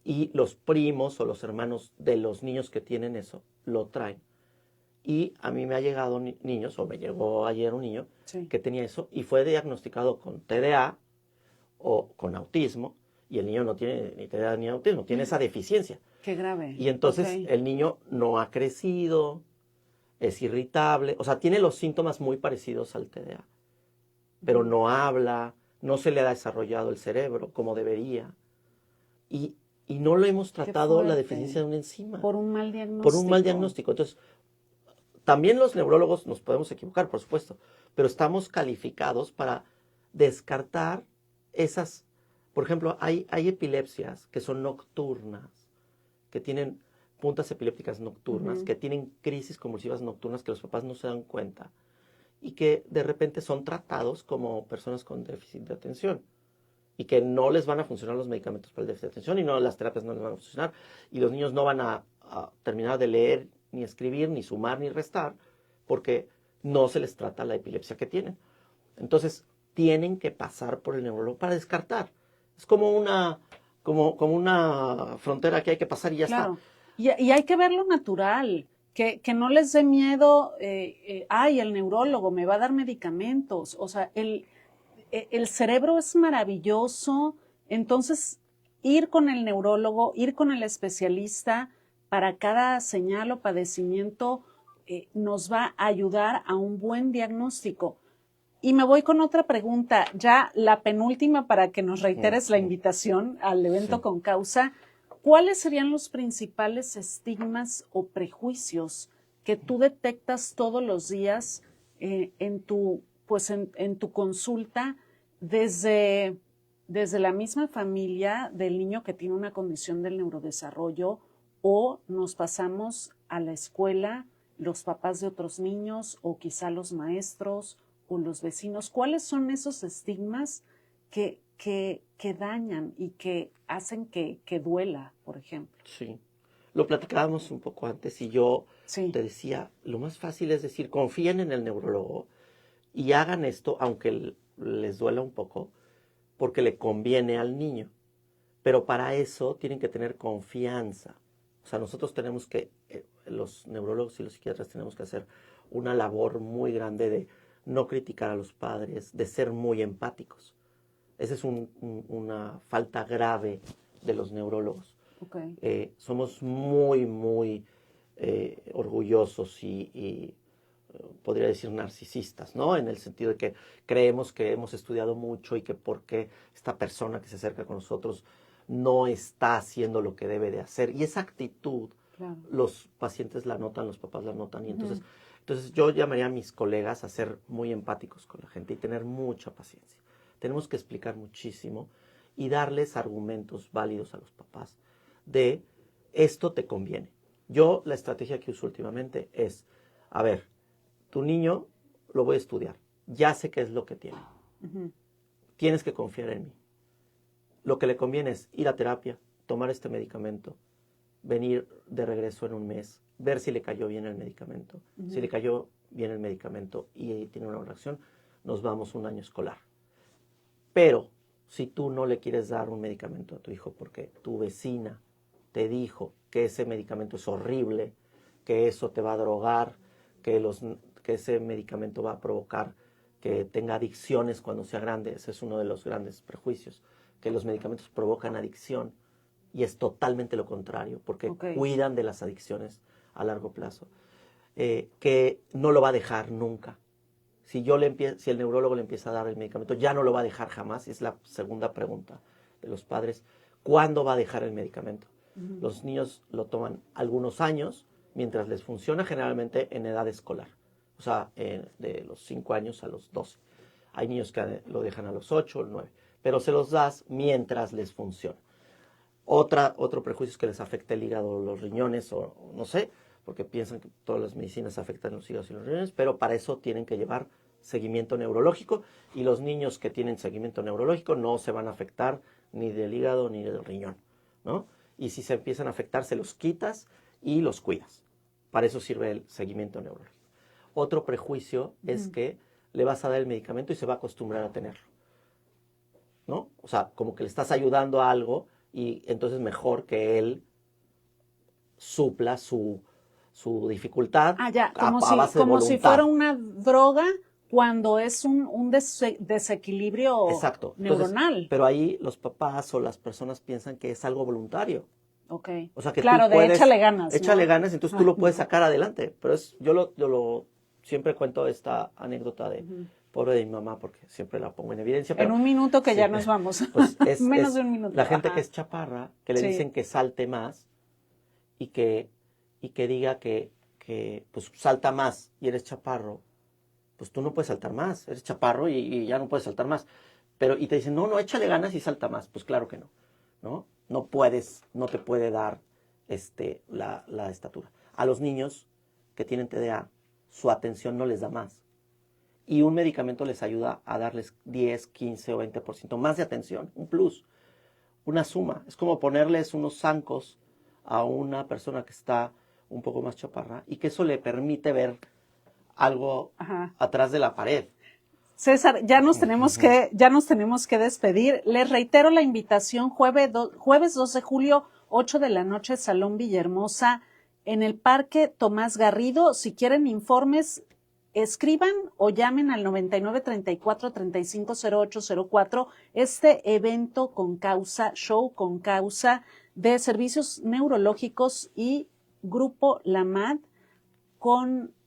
Speaker 2: Y los primos o los hermanos de los niños que tienen eso, lo traen. Y a mí me ha llegado niños, o me llegó ayer un niño que tenía eso y fue diagnosticado con TDA o con autismo, y el niño no tiene ni TDA ni autismo, tiene esa deficiencia.
Speaker 1: Qué grave.
Speaker 2: Y entonces el niño no ha crecido, es irritable, o sea, tiene los síntomas muy parecidos al TDA, pero no habla, no se le ha desarrollado el cerebro como debería. Y no lo hemos tratado la deficiencia de una enzima.
Speaker 1: Por un mal diagnóstico.
Speaker 2: Por un mal diagnóstico. Entonces, también los neurólogos nos podemos equivocar, por supuesto, pero estamos calificados para descartar esas. Por ejemplo, hay epilepsias que son nocturnas, que tienen puntas epilépticas nocturnas, que tienen crisis convulsivas nocturnas que los papás no se dan cuenta y que de repente son tratados como personas con déficit de atención y que no les van a funcionar los medicamentos para el déficit de atención y las terapias no les van a funcionar y los niños no van a terminar de leer, ni escribir, ni sumar, ni restar porque no se les trata la epilepsia que tienen. Entonces, tienen que pasar por el neurólogo para descartar. Es como una frontera que hay que pasar y ya está.
Speaker 1: Y hay que verlo natural, que no les dé miedo, el neurólogo me va a dar medicamentos. O sea, el cerebro es maravilloso, entonces ir con el neurólogo, ir con el especialista para cada señal o padecimiento nos va a ayudar a un buen diagnóstico. Y me voy con otra pregunta, ya la penúltima para que nos reiteres la invitación al evento con causa. ¿Cuáles serían los principales estigmas o prejuicios que tú detectas todos los días en tu consulta desde la misma familia del niño que tiene una condición del neurodesarrollo, o nos pasamos a la escuela, los papás de otros niños, o quizá los maestros o los vecinos? ¿Cuáles son esos estigmas que dañan y que hacen que duela, por ejemplo?
Speaker 2: Sí, lo platicábamos un poco antes y yo
Speaker 1: Sí.
Speaker 2: te decía, lo más fácil es decir, confíen en el neurólogo y hagan esto, aunque les duela un poco, porque le conviene al niño. Pero para eso tienen que tener confianza. O sea, nosotros tenemos que, los neurólogos y los psiquiatras tenemos que hacer una labor muy grande de no criticar a los padres, de ser muy empáticos. Esa es una falta grave de los neurólogos.
Speaker 1: Okay.
Speaker 2: Somos muy, muy orgullosos y podría decir narcisistas, ¿no? En el sentido de que creemos que hemos estudiado mucho y que porque esta persona que se acerca con nosotros no está haciendo lo que debe de hacer. Y esa actitud,
Speaker 1: Claro.
Speaker 2: los pacientes la notan, los papás la notan. Y entonces yo llamaría a mis colegas a ser muy empáticos con la gente y tener mucha paciencia. Tenemos que explicar muchísimo y darles argumentos válidos a los papás de esto te conviene. Yo la estrategia que uso últimamente es, a ver, tu niño lo voy a estudiar, ya sé qué es lo que tiene. Tienes que confiar en mí. Lo que le conviene es ir a terapia, tomar este medicamento, venir de regreso en un mes, ver si le cayó bien el medicamento. Si le cayó bien el medicamento y tiene una reacción, nos vamos un año escolar. Pero si tú no le quieres dar un medicamento a tu hijo porque tu vecina te dijo que ese medicamento es horrible, que eso te va a drogar, que ese medicamento va a provocar que tenga adicciones cuando sea grande, ese es uno de los grandes prejuicios, que los medicamentos provocan adicción, y es totalmente lo contrario, porque cuidan de las adicciones a largo plazo, que no lo va a dejar nunca. Si el neurólogo le empieza a dar el medicamento, ya no lo va a dejar jamás. Es la segunda pregunta de los padres. ¿Cuándo va a dejar el medicamento? Los niños lo toman algunos años, mientras les funciona, generalmente en edad escolar. O sea, de los 5 años a los 12. Hay niños que lo dejan a los 8 o 9. Pero se los das mientras les funciona. Otro prejuicio es que les afecta el hígado o los riñones, o no sé, porque piensan que todas las medicinas afectan los hígados y los riñones, pero para eso tienen que llevar seguimiento neurológico, y los niños que tienen seguimiento neurológico no se van a afectar ni del hígado ni del riñón, ¿no? Y si se empiezan a afectar, se los quitas y los cuidas. Para eso sirve el seguimiento neurológico. Otro prejuicio es que le vas a dar el medicamento y se va a acostumbrar a tenerlo, ¿no? O sea, como que le estás ayudando a algo y entonces mejor que él supla su dificultad a base de
Speaker 1: como
Speaker 2: voluntad.
Speaker 1: si fuera una droga cuando es un desequilibrio neuronal.
Speaker 2: Entonces, pero ahí los papás o las personas piensan que es algo voluntario.
Speaker 1: Okay.
Speaker 2: O sea, que
Speaker 1: claro,
Speaker 2: tú puedes,
Speaker 1: échale ganas.
Speaker 2: Échale ganas, entonces tú lo puedes sacar adelante. Pero yo siempre cuento esta anécdota de pobre de mi mamá, porque siempre la pongo en evidencia. Pero,
Speaker 1: en un minuto que ya nos vamos.
Speaker 2: Pues
Speaker 1: Menos de un minuto.
Speaker 2: La gente que es chaparra, que le dicen que salte más y que diga que pues salta más y eres chaparro, pues tú no puedes saltar más, eres chaparro y ya no puedes saltar más. Y te dicen, no, échale ganas y salta más. Pues claro que no, ¿no? No te puede dar la estatura. A los niños que tienen TDA, su atención no les da más. Y un medicamento les ayuda a darles 10, 15 o 20% más de atención, un plus, una suma. Es como ponerles unos zancos a una persona que está un poco más chaparra y que eso le permite ver algo atrás de la pared.
Speaker 1: César, ya nos tenemos que despedir. Les reitero la invitación, jueves 2 de julio, 8 de la noche, Salón Villahermosa, en el Parque Tomás Garrido. Si quieren informes, escriban o llamen al 9934-350804 este evento con causa, show con causa de servicios neurológicos y Grupo LAMAD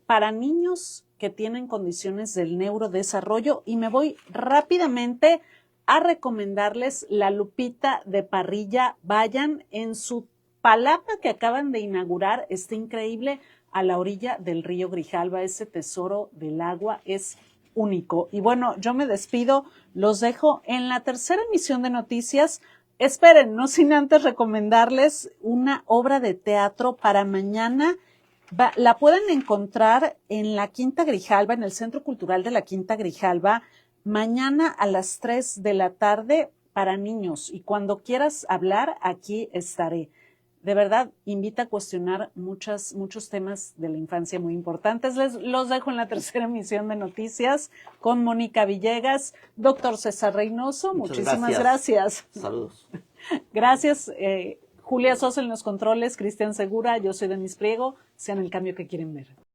Speaker 1: para niños que tienen condiciones del neurodesarrollo. Y me voy rápidamente a recomendarles la Lupita de Parrilla. Vayan en su palapa que acaban de inaugurar, está increíble, a la orilla del río Grijalva. Ese tesoro del agua es único. Y bueno, yo me despido, los dejo en la tercera emisión de noticias. Esperen, no sin antes recomendarles una obra de teatro para mañana. La pueden encontrar en la Quinta Grijalva, en el Centro Cultural de la Quinta Grijalva, mañana a las 3 de la tarde para niños. Y cuando quieras hablar, aquí estaré. De verdad, invita a cuestionar muchos temas de la infancia muy importantes. Los dejo en la tercera emisión de noticias con Mónica Villegas, doctor César Reynoso. Muchísimas gracias.
Speaker 2: Saludos.
Speaker 1: Gracias, Julia Sosa en los controles, Cristian Segura, yo soy Denise Priego. Sean el cambio que quieren ver.